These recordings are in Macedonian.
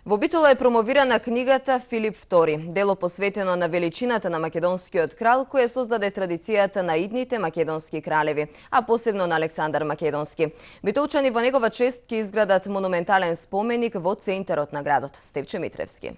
Во Битола е промовирана книгата Филип II, дело посветено на величината на македонскиот крал кој создаде традицијата на идните македонски кралеви, а посебно на Александар Македонски. Битолчани во негова чест ќе изградат монументален споменик во центарот на градот. Стевче Митревски.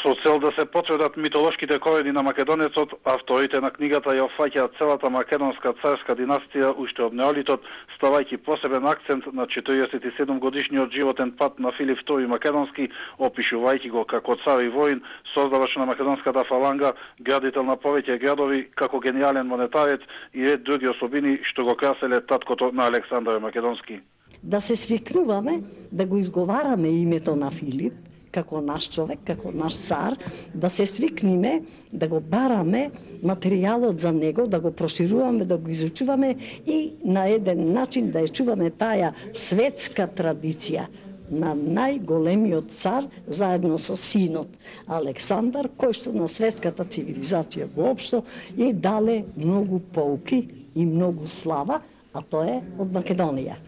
Со цел да се потврдат митолошките корени на македонецот, авторите на книгата ја опфаќаат целата македонска царска династија уште од неолитот, ставајќи посебен акцент на 47 годишниот животен пат на Филип II Македонски, опишувајќи го како цар и воин, создавач на македонската фаланга, градител на повеќе градови, како гениален монетарец и ред други особини што го краселе таткото на Александар Македонски. Да се свикнуваме да го изговараме името на Филип, како наш човек, како наш цар, да се свикниме, да го бараме материјалот за него, да го прошируваме, да го изучуваме и на еден начин да ја чуваме таа светска традиција на најголемиот цар заедно со синот Александар, кој што на светската цивилизација воопшто и дале многу поуки и многу слава, а тоа е од Македонија.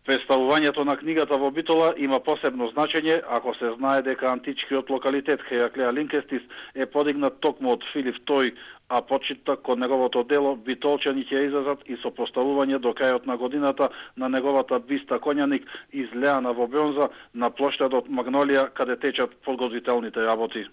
Представувањето на книгата во Битола има посебно значење ако се знае дека античкиот локалитет Хераклеа Линкестис е подигнат токму од Филип II, а почиток кон неговото дело битолчани ќе излезат и со поставување до крајот на годината на неговата биста конјаник излеана во бронза на плоштадот Магнолија каде течат подготвителните работи.